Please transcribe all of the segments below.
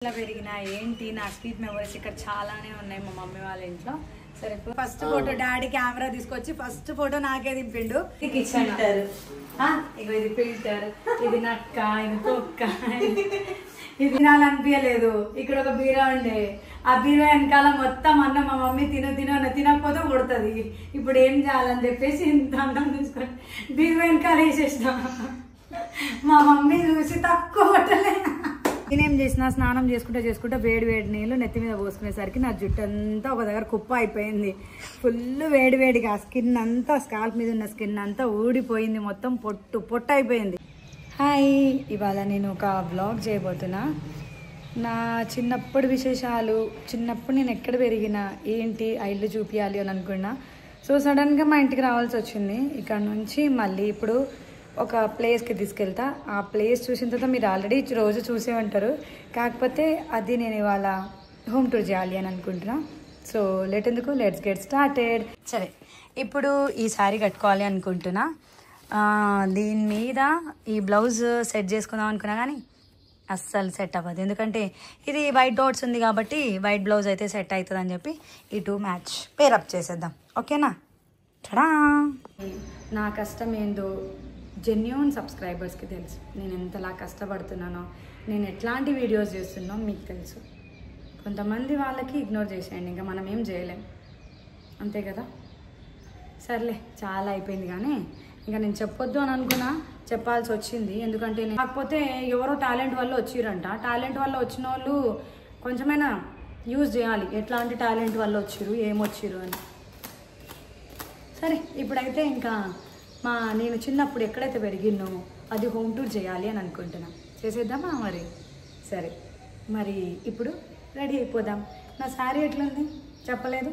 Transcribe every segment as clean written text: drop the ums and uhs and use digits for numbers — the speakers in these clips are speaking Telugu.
ఇలా పెరిగినా ఏంటి నా స్వీట్ మెమరీస్ ఇక్కడ చాలానే ఉన్నాయి మా మమ్మీ వాళ్ళ ఇంట్లో. సరే ఫస్ట్ ఫోటో డాడీ కెమెరా తీసుకొచ్చి ఫస్ట్ ఫోటో నాకే దింపిండు. కిచెన్ ఇగో ఇది ఫిల్టర్, ఇది నక్క, ఇది తొక్క, ఇది తినాలనిపించలేదు. ఇక్కడ ఒక బీరా ఉండే, ఆ బీరా వెనకాల మొత్తం అన్నం మా మమ్మీ తినకపోతే కొడుతుంది. ఇప్పుడు ఏం చేయాలని చెప్పేసి ఇంత అన్నం తీసుకొని బీరా వెనకాల వేసేసిన. మా మమ్మీ చూసి తక్కువ కొట్టలే. నేనేం చేసిన, స్నానం చేసుకుంటే వేడి నీళ్ళు నెత్తి మీద పోసుకునేసరికి నా జుట్టు అంతా ఒక దగ్గర కుప్ప అయిపోయింది. ఫుల్ వేడిగా స్కిన్ అంతా, స్కాల్ప్ మీద ఉన్న స్కిన్ అంతా ఊడిపోయింది, మొత్తం పొట్టు అయిపోయింది. హాయ్, ఇవాళ నేను ఒక వ్లాగ్ చేయబోతున్నా. నా చిన్నప్పుడు విశేషాలు, చిన్నప్పుడు నేను ఎక్కడ పెరిగినా ఏంటి ఆ ఇల్లు చూపించాలి అని అనుకున్నా. సో సడన్గా మా ఇంటికి రావాల్సి వచ్చింది. ఇక్కడ నుంచి మళ్ళీ ఇప్పుడు ఒక ప్లేస్కి తీసుకెళ్తా. ఆ ప్లేస్ చూసిన తర్వాత మీరు ఆల్రెడీ రోజు చూసే ఉంటారు, కాకపోతే అది నేను ఇవాళ హోమ్ టూర్ చేయాలి అని అనుకుంటున్నా. So let's get started. సరే, ఇప్పుడు ఈ శారీ కట్టుకోవాలి అనుకుంటున్నా. దీని మీద ఈ బ్లౌజ్ సెట్ చేసుకుందాం అనుకున్నా కానీ అస్సలు సెట్ అవ్వదు, ఎందుకంటే ఇది వైట్ డాట్స్ ఉంది కాబట్టి వైట్ బ్లౌజ్ అయితే సెట్ అవుతుంది అని చెప్పి ఈ టూ మ్యాచ్ పేరప్ చేసేద్దాం. ఓకేనా? చడా, నా కష్టం ఏందో జెన్యూన్ సబ్స్క్రైబర్స్కి తెలుసు. నేను ఎంతలా కష్టపడుతున్నానో, నేను ఎట్లాంటి వీడియోస్ చేస్తున్నానో మీకు తెలుసు. కొంతమంది వాళ్ళకి ఇగ్నోర్ చేసేయండి, ఇంకా మనం ఏం చేయలేం, అంతే కదా. సర్లే, చాలా అయిపోయింది. కానీ ఇంకా నేను చెప్పొద్దు అని అనుకున్నా, చెప్పాల్సి వచ్చింది. ఎందుకంటే కాకపోతే ఎవరో టాలెంట్ వల్ల వచ్చిరంట. టాలెంట్ వల్ల వచ్చిన వాళ్ళు కొంచెమైనా యూజ్ చేయాలి, ఎట్లాంటి టాలెంట్ వల్ల వచ్చిరు, ఏమొచ్చిరు అని. సరే, ఇప్పుడైతే ఇంకా నేను చిన్నప్పుడు ఎక్కడైతే పెరిగినో అది హోమ్ టూర్ చేయాలి అని అనుకుంటున్నా. చేసేద్దామా మరి? సరే, మరి ఇప్పుడు రెడీ అయిపోదాం. నా శారీ ఎట్లుంది చెప్పలేదు.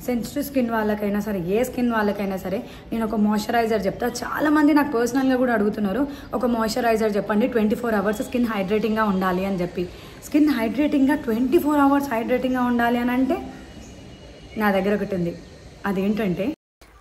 సెన్సిటివ్ స్కిన్ వాళ్ళకైనా సరే, ఏ స్కిన్ వాళ్ళకైనా సరే నేను ఒక మాయిశ్చరైజర్ చెప్తా. చాలామంది నాకు పర్సనల్గా కూడా అడుగుతున్నారు, ఒక మాయిశ్చరైజర్ చెప్పండి 24 hours స్కిన్ హైడ్రేటింగ్గా ఉండాలి అని చెప్పి. స్కిన్ హైడ్రేటింగ్గా 24 hours హైడ్రేటింగ్గా ఉండాలి అని అంటే నా దగ్గర ఒకటి ఉంది. అదేంటంటే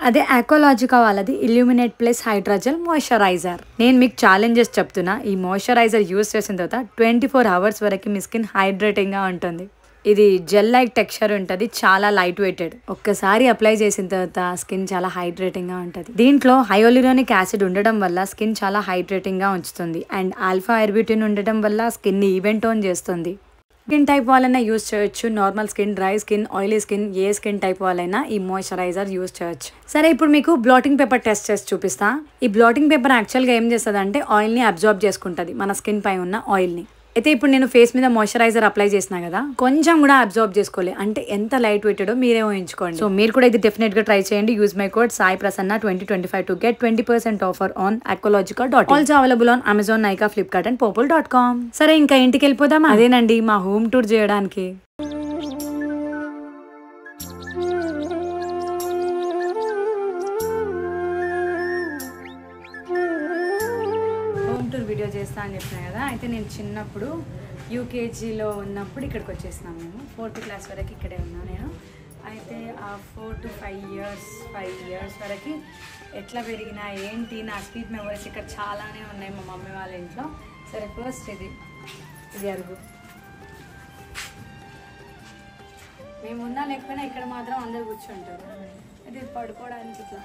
అదే ఆక్వాలాజికా వాళ్ళది ఇల్యూమినేట్ ప్లస్ హైడ్రాజెల్ మాయిశ్చరైజర్. నేను మీకు ఛాలెంజెస్ చెప్తున్నా, ఈ మాయిశ్చరైజర్ యూజ్ చేసిన తర్వాత 24 hours వరకు మీ స్కిన్ హైడ్రేటింగ్గా ఉంటుంది. ఇది జెల్ లైక్ టెక్స్చర్ ఉంటుంది, చాలా లైట్ వెయిటెడ్. ఒక్కసారి అప్లై చేసిన తర్వాత స్కిన్ చాలా హైడ్రేటింగ్గా ఉంటుంది. దీంట్లో హైయాలురోనిక్ యాసిడ్ ఉండడం వల్ల స్కిన్ చాలా హైడ్రేటింగ్గా ఉంచుతుంది. అండ్ ఆల్ఫా ఆర్బిటిన్ ఉండడం వల్ల స్కిన్ని ఈవెన్ టోన్ చేస్తుంది. స్కిన్ టైప్ వాళ్ళైనా యూజ్ చేయొచ్చు, normal skin, dry skin, oily skin, ఏ స్కిన్ టైప్ వాళ్ళైనా ఈ మాయిశ్చరైజర్ యూజ్ చేయొచ్చు. సరే, ఇప్పుడు మీకు బ్లాటింగ్ పేపర్ టెస్ట్ చేసి చూపిస్తా. ఈ బ్లాటింగ్ పేపర్ యాక్చువల్గా ఏం చేస్తుంది అంటే ఆయిల్ని అబ్జార్బ్ చేసుకుంటుంది, మన స్కిన్ పై ఉన్న ఆయిల్ని. అయితే ఇప్పుడు నేను ఫేస్ మీద మాయిశ్చరైజర్ అప్లై చేసినా కదా, కొంచెం కూడా అబ్జార్బ్ చేసుకోలే. అంటే ఎంత లైట్ వెయిటెడో మీరే ఊహించుకోండి. సో మీరు కూడా ఇది డెఫినెట్గా ట్రై చేయండి. Use my code Sai Prasanna 2025 to get 20% offer on aqualogica.in. Also available on Amazon, Nykaa, Flipkart and Purple.com. సరే, ఇంకా ఇంటికి వెళ్ళిపోదామా? అదేనండి మా హోమ్ టూర్ చేయడానికి. వీడియో చేస్తా అని చెప్పినా కదా. అయితే నేను చిన్నప్పుడు యూకేజీలో ఉన్నప్పుడు ఇక్కడికి వచ్చేసినాను. మేము 4th class వరకు ఇక్కడే ఉన్నా నేను. అయితే ఆ 4 to 5 years వరకు ఎట్లా పెరిగినా ఏంటి నా స్వీట్ మెమరీస్ ఇక్కడ చాలానే ఉన్నాయి మా మమ్మీ వాళ్ళ ఇంట్లో. సరే, ఫస్ట్ ఇది అరుగు. మేము ఉన్నా లేకపోయినా ఇక్కడ మాత్రం అందరు కూర్చుంటారు. అయితే ఇది పడుకోవడానికి ఇట్లా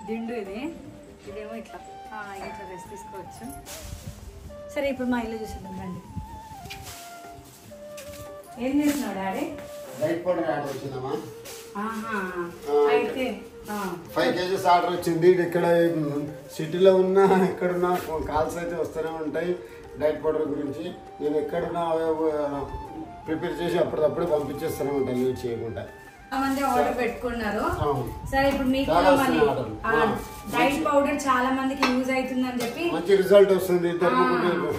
దిండు, ఇదేమో ఇట్లా రెస్ట్ తీసుకోవచ్చు. సరే, ఇప్పుడు మా ఇల్లు చూసేద్దాం రండి. ఏం చేస్తున్నావు డాడీ? అయితే 5 kgs ఆర్డర్ వచ్చింది. ఇక్కడ సిటీలో ఉన్నా ఎక్కడున్నా కాల్స్ అయితే వస్తూనే ఉంటాయి డైట్ పౌడర్ గురించి. నేను ఎక్కడున్నా ప్రిపేర్ చేసి అప్పటికప్పుడు పంపించేస్తూనే ఉంటాను, యూజ్ చేయకుండా. మంది ఆర్డర్ పెట్టుకున్నారు. సరే, ఇప్పుడు మీకు డైట్ పౌడర్ చాలా మందికి యూజ్ అవుతుంది అని చెప్పి మంచి రిజల్ట్ వస్తుంది.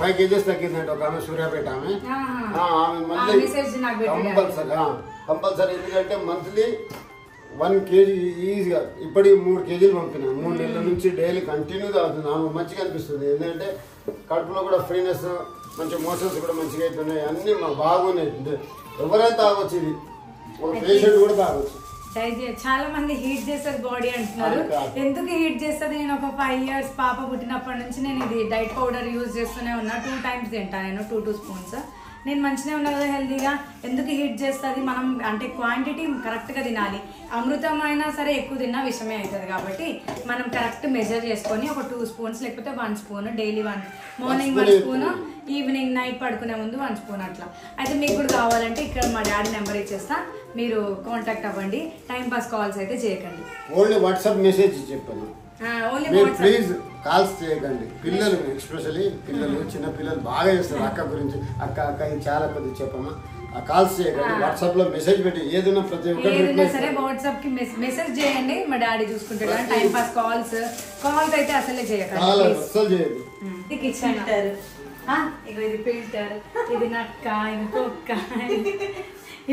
5 kgs తగ్గిందంటే ఒక ఆమె సూర్యాపేట ఆమె మళ్ళీ కంపల్సరీ. ఎందుకంటే మంత్లీ 1 kg ఈజీగా ఇప్పటి 3 kgs పంపిన. 3 నెలల నుంచి డైలీ కంటిన్యూగా అవుతుంది. ఆమె మంచిగా అనిపిస్తుంది. ఎందుకంటే కడుపులో కూడా ఫ్రీనెస్, మంచి మోషన్స్ కూడా మంచిగా అవుతున్నాయి, అన్ని బాగున్నాయి. ఎవరైనా తాగొచ్చు, ఇది ఒక పేషెంట్ కూడా తాగొచ్చు. చాలా మంది హీట్ చేస్తారు బాడీ అంటున్నారు. ఎందుకు హీట్ చేస్తుంది? నేను ఒక 5 years పాప పుట్టినప్పటి నుంచి నేను ఇది డైట్ పౌడర్ యూజ్ చేస్తూనే ఉన్నా. 2 times తింటాను నేను, 2 స్పూన్స్. నేను మంచిగా ఉన్నా కదా హెల్తీగా. ఎందుకు హీట్ చేస్తుంది? మనం అంటే క్వాంటిటీ కరెక్ట్గా తినాలి. అమృతం అయినా సరే ఎక్కువ తిన్నా విషమే అవుతుంది. కాబట్టి మనం కరెక్ట్ మెజర్ చేసుకొని ఒక 2 spoons లేకపోతే 1 spoon daily, morning 1 spoon, evening night పడుకునే ముందు 1 spoon అట్లా. అయితే మీకు కూడా కావాలంటే ఇక్కడ మా డాడీ నెంబర్ ఇచ్చేస్తా, మీరు కాంటాక్ట్ అవ్వండి. టైం పాస్ కాల్స్ అయితే చేయకండి. ఓన్లీ వాట్సాప్ మెసేజ్ చెప్పాను. ప్లీజ్ కాల్స్ చేయకండి. పిల్లలు ఎస్పెషల్లీ పిల్లలు, చిన్న పిల్లలు బాగా చేస్తారు. అక్క గురించి అక్క ఇది చాలా కొద్దిగా చెప్పమ్మా. ఆ కాల్స్ చేయకండి. వాట్సాప్ లో మెసేజ్ పెట్టి ఏదైనా ప్రతి ఒక్కటి సరే వాట్సాప్ కి మెసేజ్ చేయండి, మా డాడీ చూసుకుంటాడు. టైం పాస్ కాల్స్ అయితే అసలే చేయకండి. అసలు చేయదు. ఇది కిచెన్, ఇగో ఇది ఫిల్టర్, ఇది నక్క, ఇది కుక్క,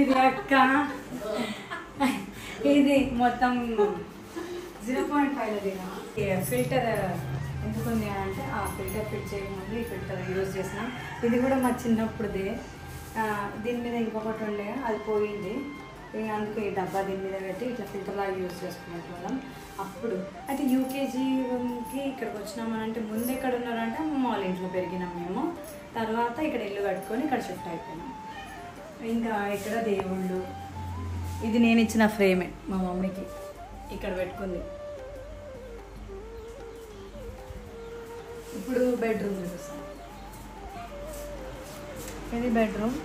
ఇది అక్క, ఇది మొత్తం 0.5 ఫిల్టర్. ఎందుకుంది అంటే ఆ ఫిల్టర్ ఫిట్ చేయకముందు ఈ ఫిల్టర్ యూజ్ చేసినాం. ఇది కూడా మా చిన్నప్పుడుదే. దీని మీద ఇంకొకటి ఉండే, అది పోయింది. అందుకే ఈ డబ్బా దీని మీద పెట్టి ఇట్లా ఫిల్టర్ లాగా యూజ్ చేసుకునే వాళ్ళం అప్పుడు. అయితే యూకేజీకి ఇక్కడికి వచ్చినామనంటే ముందు ఎక్కడ ఉన్నారంటే అమ్మ వాళ్ళ ఇంట్లో పెరిగినాం మేము. తర్వాత ఇక్కడ ఇల్లు కట్టుకొని ఇక్కడ షిఫ్ట్ అయిపోయినాం. ఇంకా ఇక్కడ దేవుళ్ళు, ఇది నేను ఇచ్చిన ఫ్రేమే మా మమ్మీకి, ఇక్కడ పెట్టుకుంది. ఇప్పుడు బెడ్రూమ్ చూపిస్తాను. ఇది బెడ్రూమ్,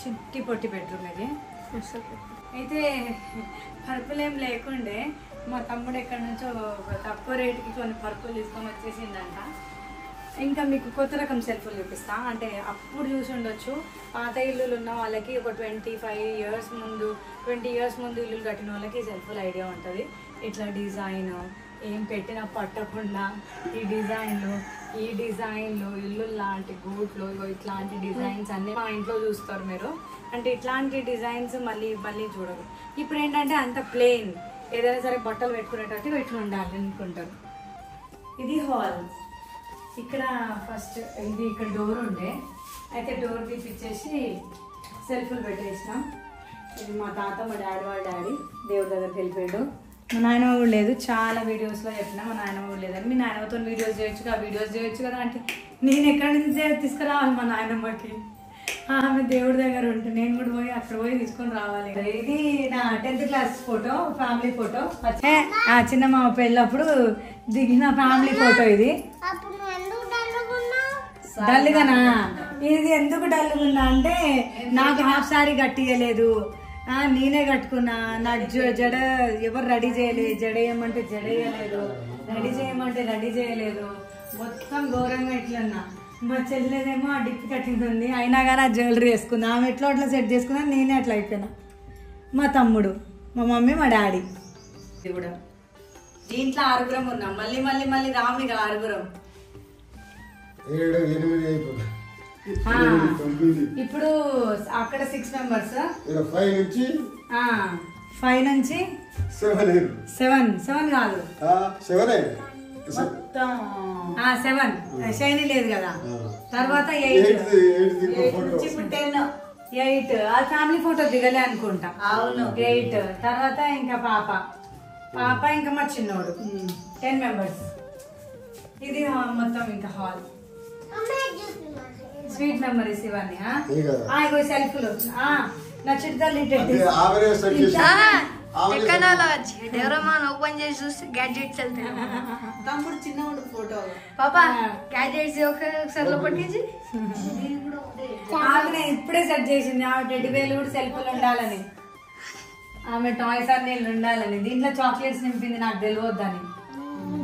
చిట్టి పొట్టి బెడ్రూమ్ ఇది. అయితే పరుపులు ఏం లేకుండే మా తమ్ముడు ఎక్కడి నుంచో తక్కువ రేటుకి కొన్ని పరుపులు తీసుకొని వచ్చేసిందంట. ఇంకా మీకు కొత్త రకం సెల్ఫ్లు చూపిస్తా. అంటే అప్పుడు చూసి ఉండొచ్చు, పాత ఇల్లులు ఉన్న వాళ్ళకి ఒక 25 years ముందు, 20 years ముందు ఇల్లులు కట్టిన వాళ్ళకి సెల్ఫ్లు ఐడియా ఉంటుంది. ఇట్లా డిజైన్ ఏం పెట్టినా పట్టకుండా ఈ డిజైన్లు ఇల్లు లాంటి గూట్లు, ఇట్లాంటి డిజైన్స్ అన్నీ మా ఇంట్లో చూస్తారు మీరు. అంటే ఇట్లాంటి డిజైన్స్ మళ్ళీ చూడరు. ఇప్పుడు ఏంటంటే అంత ప్లెయిన్, ఏదైనా సరే బట్టలు పెట్టుకునేటట్టు ఇట్లా ఉండాలి అనుకుంటారు. ఇది హాల్. ఇక్కడ ఫస్ట్ ఇది ఇక్కడ డోర్ ఉండే, అయితే డోర్ తీపిచ్చేసి సెల్ఫ్లు పెట్టేసినాం. ఇది మా తాత, మా డాడీ వాళ్ళ డాడీ దేవుడి దగ్గరికి వెళ్ళిపోయాడు. మా నాయనమ్మ కూడా లేదు. చాలా వీడియోస్లో చెప్పినా మా నాయనమ్మ కూడా లేదని. మీ నాయనమ్మతో వీడియోస్ చేయొచ్చు కదా అంటే నేను ఎక్కడి నుంచి తీసుకురావాలి మా నాయనమ్మకి? ఆమె దేవుడి దగ్గర ఉంటే నేను కూడా పోయి అక్కడ పోయి తీసుకొని రావాలి. ఇది నా 10th class photo, family photo. చిన్న మా పెళ్ళప్పుడు దిగిన ఫ్యామిలీ ఫోటో ఇది. డల్గానా? ఇది ఎందుకు డల్గున్నా అంటే నాకు హాఫ్ సారీ కట్టియలేదు, నేనే కట్టుకున్నా. నాకు జడ ఎవరు రెడీ చేయలేదు, జడ వేయమంటే జడ వేయలేదు, రెడీ చేయమంటే రెడీ చేయలేదు. మొత్తం ఘోరంగా ఇట్లన్నా. మా చెల్లెదేమో ఆ డిప్పి కట్టింది, అయినా కానీ ఆ జ్యువెలరీ వేసుకుంది. ఆమె ఎట్లా అట్లా సెట్ చేసుకున్నా, నేనే అట్లా అయిపోయినా. మా తమ్ముడు, మా మమ్మీ, మా డాడీ. ఇది కూడా దీంట్లో 6 ఉన్నాం. మళ్ళీ రామిగా 6. ఇప్పుడు అక్కడ 6 members, 5 నుంచి 7 కాదు 7. శైని లేదు కదా. తర్వాత 8 ఆ ఫ్యామిలీ ఫోటో దిగలే అనుకుంటా. అవును 8. తర్వాత ఇంకా పాప ఇంకా మా చిన్నోడు 10 members. ఇది మొత్తం ఇంకా హాల్. స్వీట్ మెమరీస్ ఇవన్నీ. ఇగో సెల్ఫ్లు నా చిట్టాలు ఓపెన్ చేసి చూస్తే గ్యాడ్జెట్స్ తమ్ముడు చిన్నవాడు ఫోటో. పాపా గ్యాడ్జెట్స్ ఒకసారి పట్టించి ఆమె ఇప్పుడే సెట్ చేసింది. ఆమె టెడ్డీ బేర్లు కూడా సెల్ఫ్లు ఉండాలని, ఆమె టాయ్స్ అన్ని ఉండాలని. దీంట్లో చాక్లెట్స్ నింపింది, నాకు తెలియద్దని.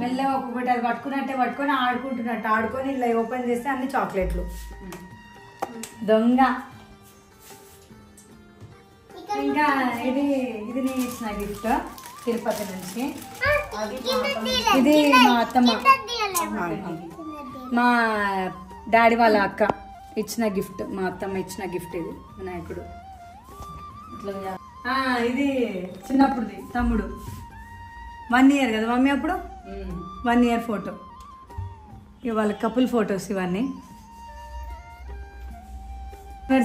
మెల్లగా ఒక్కొక్కటి అది పట్టుకొని ఆడుకుంటున్నట్టు ఆడుకొని ఇలా ఓపెన్ చేస్తే అన్ని చాక్లెట్లు. దొంగ. ఇంకా ఇది నేను ఇచ్చిన గిఫ్ట్ తిరుపతి నుంచి. ఇది మా అత్తమ్మ, మా డాడీ వాళ్ళ అక్క ఇచ్చిన గిఫ్ట్, మా అత్తమ్మ ఇచ్చిన గిఫ్ట్. ఇది వినాయకుడు. ఇది చిన్నప్పుడుది తమ్ముడు, 1 year కదా మమ్మీ అప్పుడు. 1 year ఫోటో. ఇక వాళ్ళ కపుల్ ఫొటోస్ ఇవన్నీ.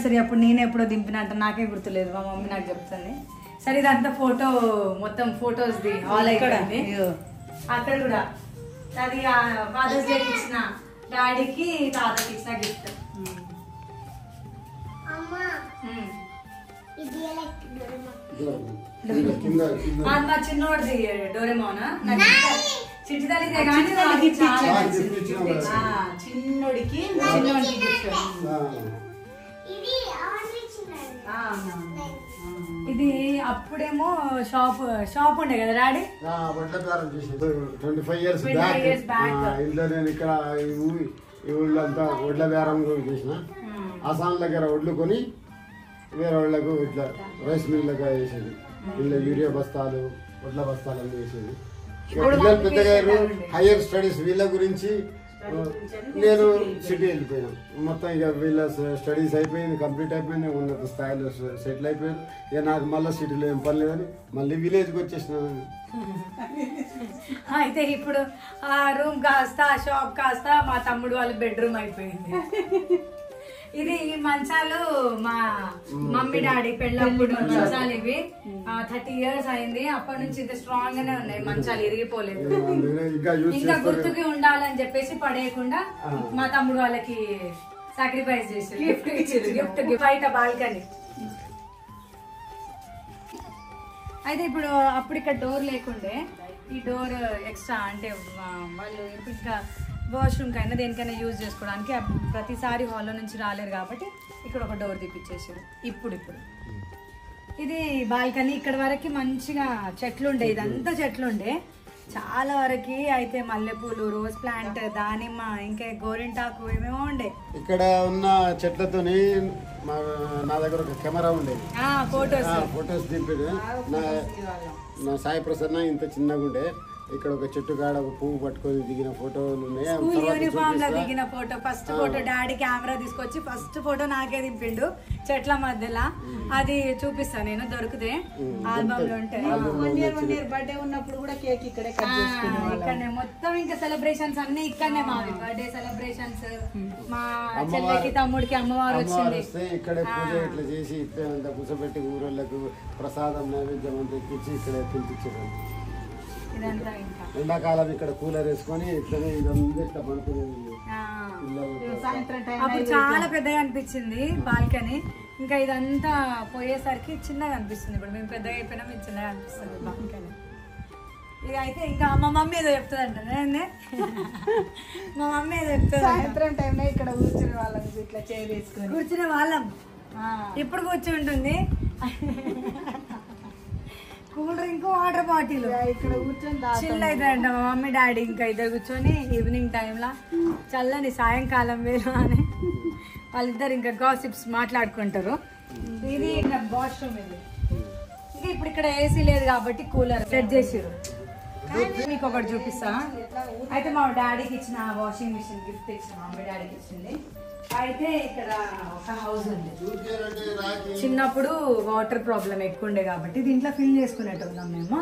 సరే అప్పుడు నేనే ఎప్పుడో దింపినట్టు నాకే గుర్తులేదు, మా మమ్మీ నాకు చెప్తుంది. సరే ఇదంతా ఫోటో మొత్తం ఫొటోస్ది హాల్ అయిపోయింది. అక్కడ కూడా అది ఫాదర్స్ డేకి ఇచ్చిన డాడీకి తాతకి ఇచ్చిన గిఫ్ట్. మా చిన్నోడిది డోరేమోన్ చిట్టి తల్లిదే కానీ చిన్నోడికి ఇది అప్పుడేమో షాప్ ఉండే కదా డాడీ, 25 years బ్యాక్. ఇంట్లో నేను ఇక్కడ ఈ ఊళ్ళంతా ఒడ్ల బేరం చేసిన. ఆసాన్ దగ్గర ఒడ్లు కొని వేరే వాళ్ళకు ఇట్లా రైస్ మిల్లుగా వేసేది. ఇలా యూరియా బస్తాలు ఒడ్ల బస్తాలు అన్నీ వేసేది. పిల్లలు పెద్దగా హైయర్ స్టడీస్ వీళ్ళ గురించి నేను సిటీ వెళ్ళిపోయాను. మొత్తం ఇక వీళ్ళ స్టడీస్ అయిపోయింది, కంప్లీట్ అయిపోయింది, ఉన్నత స్థాయిలో సెటిల్ అయిపోయాను. ఇక నాకు మళ్ళీ సిటీలో ఏం పని లేదని మళ్ళీ విలేజ్కి వచ్చేసినాను. అయితే ఇప్పుడు ఆ రూమ్ కాస్త ఆ షాప్ కాస్త మా తమ్ముడు వాళ్ళ బెడ్రూమ్ అయిపోయింది. ఇది మంచాలు మా మమ్మీ డాడీ పెళ్ళప్పుడు మంచాలు ఇవి 30 years అయింది. అప్పటి నుంచి ఇంత స్ట్రాంగ్ గానే ఉన్నాయి మంచాలు, ఇరిగిపోలేదు. ఇంకా గుర్తుకి ఉండాలని చెప్పేసి పడేయకుండా మా తమ్ముడు వాళ్ళకి సాక్రిఫైస్ చేసారు, గిఫ్ట్ ఇచ్చారు. గిఫ్ట్ బయట బాల్కనీ. అయితే ఇప్పుడు అప్పుడు ఇక్కడ డోర్ లేకుండే, ఈ డోర్ ఎక్స్ట్రా అంటే వాళ్ళు ఇంకా వాష్రూమ్ కైనా దేనికైనా యూజ్ చేసుకోవడానికి ప్రతిసారి హాల్లో నుంచి రాలేరు కాబట్టి ఇక్కడ ఒక డోర్ తీపిచ్చేసారు. ఇప్పుడు ఇది బాల్కనీ. ఇక్కడ వరకు మంచిగా చెట్లుండే, ఇదంతా చెట్లుండే చాలా వరకు. అయితే మల్లెపూలు, రోజ్ ప్లాంట్, దానిమ్మ, ఇంకా గోరింటాకు ఏమేమో ఉండే. ఇక్కడ ఉన్న చెట్లతోని నా దగ్గర ఒక కెమెరా ఉండేది, ఫొటోస్ దింపేది. నా సాయి ప్రసన్న ఇంత చిన్నగా ఉండే. ఇక్కడ ఒక చెట్టు కాడ ఒక పువ్వు పట్టుకొని దిగిన ఫోటోలు ఉన్నాయి. యూనిఫామ్ లో దిగిన photo, first photo daddy camera తీసుకొచ్చి ఫస్ట్ ఫోటో నాకే దింపిండు చెట్ల మధ్యలో. అది చూపిస్తాను నేను దొరికితే ఆల్బమ్ లో ఉంటాయి. బర్త్డే ఉన్నప్పుడు కూడా కేక్ ఇక్కడే ఇక్కడనే మొత్తం ఇంకా సెలబ్రేషన్స్ అన్ని ఇక్కడనే. మావి బర్త్డే సెలబ్రేషన్స్, మా చెల్లెకి తమ్ముడికి అమ్మవారు వచ్చింది ఇక్కడే పూజ ఇట్లా చేసి ఇట్లా కూర్చోబెట్టి ఊరోళ్ళకు ప్రసాదం నైవేద్యం అంతా ఎక్కించి ఇక్కడే తినిపించారు. ఎండాకాలం ఇక్కడ కూలర్ వేసుకొని ఇట్లనే ఇదంతా ఇట్లా పడుకునేది. అప్పుడు చాలా పెద్దగా అనిపించింది బాల్కనీ. ఇంకా ఇదంతా పోయేసరికి చిన్నగా అనిపిస్తుంది. ఇప్పుడు మేము పెద్దగా అయిపోయినా మేము చిన్నగా అనిపిస్తుంది బాల్కనీ. ఇక అయితే ఇంకా మా మమ్మీ ఏదో చెప్తుంది అంటానే, మా మమ్మీ ఏదో చెప్తుంది. సాయంత్రం టైంలో ఇక్కడ కూర్చునే వాళ్ళం, ఇట్లా చేసుకుని కూర్చునే వాళ్ళం. ఇప్పుడు కూర్చుంటుంది కూల్ డ్రింక్, వాటర్ బాటిల్ ఇక్కడ కూర్చొని చిల్ అవుతాయంట మా మమ్మీ డాడీ. ఇంకా ఇద్దరు కూర్చొని ఈవినింగ్ టైంలో చల్లని సాయంకాలం వేళ అని వాళ్ళిద్దరు ఇంకా గాసిప్స్ మాట్లాడుకుంటారు. ఇది వాష్రూమ్. ఇది ఇంకా ఇప్పుడు ఇక్కడ ఏసీ లేదు కాబట్టి కూలర్ సెట్ చేసారు. మీకు ఒకటి చూపిస్తా. అయితే మా డాడీకి ఇచ్చిన వాషింగ్ మిషన్ గిఫ్ట్ ఇచ్చిన మా మమ్మీ డాడీకి ఇచ్చింది. అయితే ఇక్కడ ఒక హౌస్ ఉంది. చిన్నప్పుడు వాటర్ ప్రాబ్లం ఎక్కువ ఉండే కాబట్టి దీంట్లో ఫిల్ చేసుకునేటోళ్ళం మేము.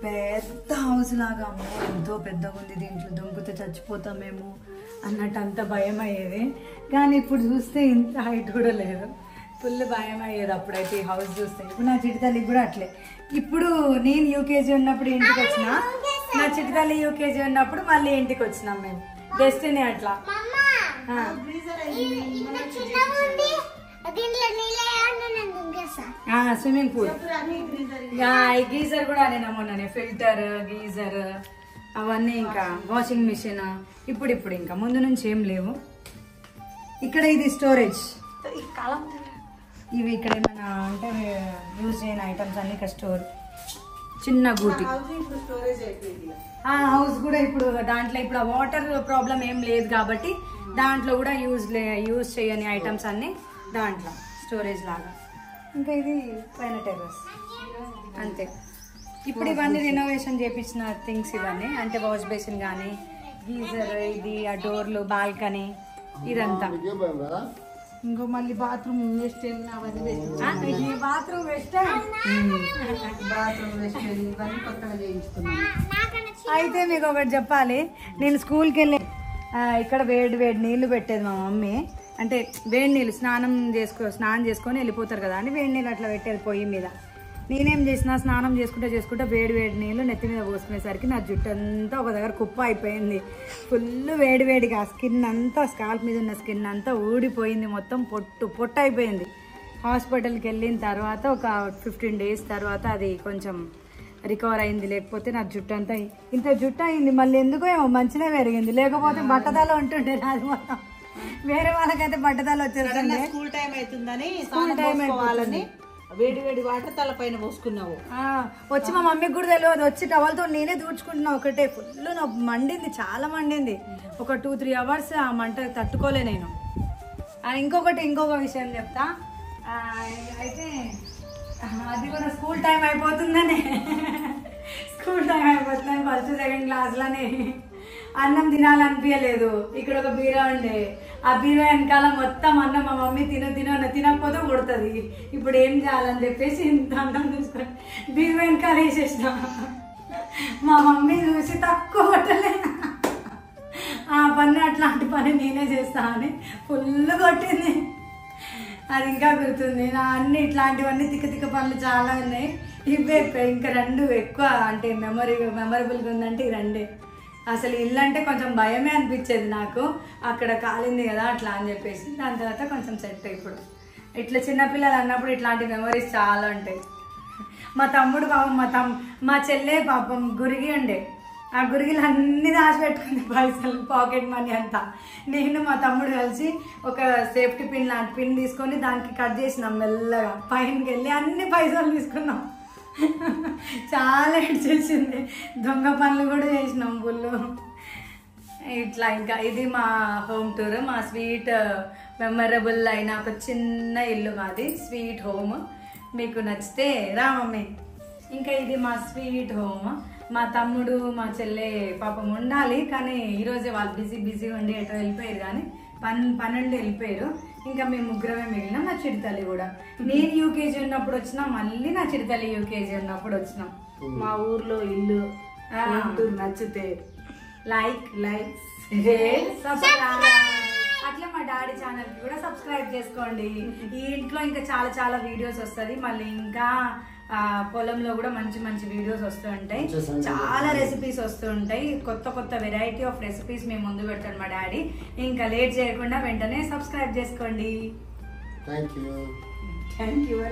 పెద్ద హౌస్ లాగా, ఎంతో పెద్దగా ఉంది, దీంట్లో దొంగతో చచ్చిపోతామేమో అన్నట్టు అంత భయం అయ్యేది. కానీ ఇప్పుడు చూస్తే ఇంత హైట్ కూడా లేదు, ఫుల్ భయం అయ్యేది అప్పుడైతే ఈ హౌస్ చూస్తే. ఇప్పుడు నా చిట్టి తల్లికి కూడా అట్లే. ఇప్పుడు నేను యూకేజీ ఉన్నప్పుడు ఇంటికి వచ్చిన, నా చిట్టి తల్లి యూకేజీ ఉన్నప్పుడు మళ్ళీ ఇంటికి వచ్చినాం మేము. డెస్టినీ అట్లా. స్విమ్మింగ్ పూల్, గీజర్ కూడా నేను మొన్ననే, ఫిల్టర్, గీజర్ అవన్నీ, ఇంకా వాషింగ్ మిషన్. ఇప్పుడు ఇంకా ముందు నుంచి ఏం లేవు. ఇక్కడ ఇది స్టోరేజ్. ఇవి ఇక్కడ ఏమైనా అంటే యూజ్ చేయని ఐటమ్స్ అన్ని ఇక్కడ స్టోర్. చిన్న గూటి హౌస్ కూడా ఇప్పుడు దాంట్లో ఇప్పుడు ఆ వాటర్ ప్రాబ్లం ఏం లేదు కాబట్టి దాంట్లో కూడా యూజ్ చేయని ఐటమ్స్ అన్ని దాంట్లో స్టోరేజ్ లాగా. ఇంకా ఇది పైన టెర్రస్ అంతే. ఇప్పుడు ఇవన్నీ రినోవేషన్ చేపించిన థింగ్స్ ఇవన్నీ, అంటే వాష్ బేసిన్ కానీ, గీజర్, ఇది ఆ డోర్లు, బాల్కనీ, ఇదంతా. ఇంకో మళ్ళీ బాత్రూమ్ వెస్ట్ అవన్నీ బాత్రూమ్ వెస్ట్ ఇవన్నీ కొత్తగా చేయించుకున్నాం. అయితే మీకు ఒకటి చెప్పాలి, నేను స్కూల్కి వెళ్ళి ఇక్కడ వేడి నీళ్లు పెట్టేది మా మమ్మీ. అంటే వేడి నీళ్ళు స్నానం చేసుకొని వెళ్ళిపోతారు కదా అని వేడి నీళ్ళు అట్లా పెట్టేది పొయ్యి మీద. నేనేం చేసిన స్నానం చేసుకుంటే వేడి నీళ్ళు నెత్తి మీద పోసుకునేసరికి నా జుట్టు అంతా ఒక దగ్గర కుప్ప అయిపోయింది. ఫుల్ వేడిగా స్కిన్ అంతా, స్కాల్ప్ మీద ఉన్న స్కిన్ అంతా ఊడిపోయింది, మొత్తం పొట్టు అయిపోయింది. హాస్పిటల్కి వెళ్ళిన తర్వాత ఒక 15 days తర్వాత అది కొంచెం రికవర్ అయింది. లేకపోతే నా జుట్టు అంతా ఇంత జుట్టు అయింది. మళ్ళీ ఎందుకో ఏమో మంచిగా పెరిగింది, లేకపోతే బట్టదాల ఉంటుండే నాది మొత్తం. వేరే వాళ్ళకైతే బట్టదాల వచ్చేస్తుంది. స్కూల్ టైం అవుతుందని స్కూల్ టైం అయిపోవాలని వేడి వాటర్ తల పైన పోసుకున్నావు. వచ్చి మా మమ్మీకి కూడా తెలియదు. వచ్చి టవల్తో నేనే దూడ్చుకుంటున్నా ఒకటే. ఫుల్ నాకు మండింది, చాలా మండింది. ఒక 2-3 hours ఆ మంట తట్టుకోలే నేను. ఇంకొక విషయం చెప్తా. అయితే అది కూడా స్కూల్ టైం అయిపోతుందని ఫస్ట్ సెకండ్ క్లాస్లోనే అన్నం తినాలనిపించలేదు. ఇక్కడ ఒక బీరా ఉండే, ఆ బీరా వెనకాల మొత్తం అన్నం మా మమ్మీ తినకపోతే కొడుతుంది. ఇప్పుడు ఏం చేయాలని చెప్పేసి ఇంత అన్నం తీసుకొని బీరా వెనకాల వేసేసిన. మా మమ్మీ చూసి తక్కువ కొట్టలే, ఆ పని అట్లాంటి పని నేనే చేస్తా అని ఫుల్ కొట్టింది. అది ఇంకా గుర్తుంది. నా అన్ని ఇట్లాంటివన్నీ తిక్క పనులు చాలా ఉన్నాయి. ఇవే ఇంకా 2 ఎక్కువ అంటే మెమరబుల్గా ఉందంటే ఈ 2. అసలు ఇల్లు అంటే కొంచెం భయమే అనిపించేది నాకు, అక్కడ కాలింది కదా అట్లా అని చెప్పేసి. దాని తర్వాత కొంచెం సెట్. ఇప్పుడు ఇట్లా చిన్నపిల్లలు అన్నప్పుడు ఇట్లాంటి మెమరీస్ చాలా ఉంటాయి. మా తమ్ముడు పాపం మా చెల్లె పాపం గురిగి ఉండే, ఆ గురిగిలు అన్ని దాచిపెట్టుకుంది పైసలు, పాకెట్ మనీ అంతా. నేను మా తమ్ముడు కలిసి ఒక సేఫ్టీ పిన్ లాంటి పిన్ తీసుకొని దానికి కట్ చేసినాం మెల్లగా. పైనకి వెళ్ళి అన్ని పైసలు తీసుకున్నాం. చాలా ఎడ్ చేసింది. దొంగ పనులు కూడా చేసినాం ఫుల్. ఇట్లా ఇంకా ఇది మా హోమ్ టూర్. మా స్వీట్ మెమరబుల్ అయిన ఒక చిన్న ఇల్లు మాది, స్వీట్ హోమ్. మీకు నచ్చితే రా మమ్మీ. ఇంకా ఇది మా స్వీట్ హోమ్. మా తమ్ముడు మా చెల్లె పాపం ఉండాలి, కానీ ఈరోజే వాళ్ళు బిజీగా ఉండి ఎటో వెళ్ళిపోయారు. కానీ 12 వెళ్ళిపోయారు. ఇంకా మేము ముగ్గురమే మిగిలిన. నా చిడితల్లి కూడా. నేను యూకేజీ ఉన్నప్పుడు వచ్చినా, మళ్ళీ నా చిడితల్లి యూకేజీ ఉన్నప్పుడు వచ్చినాం. మా ఊర్లో ఇల్లు నచ్చితే లైక్ అట్లా మా డాడీ ఛానల్ కి కూడా సబ్స్క్రైబ్ చేసుకోండి. ఈ ఇంట్లో ఇంకా చాలా వీడియోస్ వస్తుంది. మళ్ళీ ఇంకా పొలంలో కూడా మంచి వీడియోస్ వస్తూ ఉంటాయి. చాలా రెసిపీస్ వస్తూ ఉంటాయి. కొత్త వెరైటీ ఆఫ్ రెసిపీస్ మేము ముందు పెట్టాను మా డాడీ. ఇంకా లేట్ చేయకుండా వెంటనే సబ్స్క్రైబ్ చేసుకోండి. Thank you.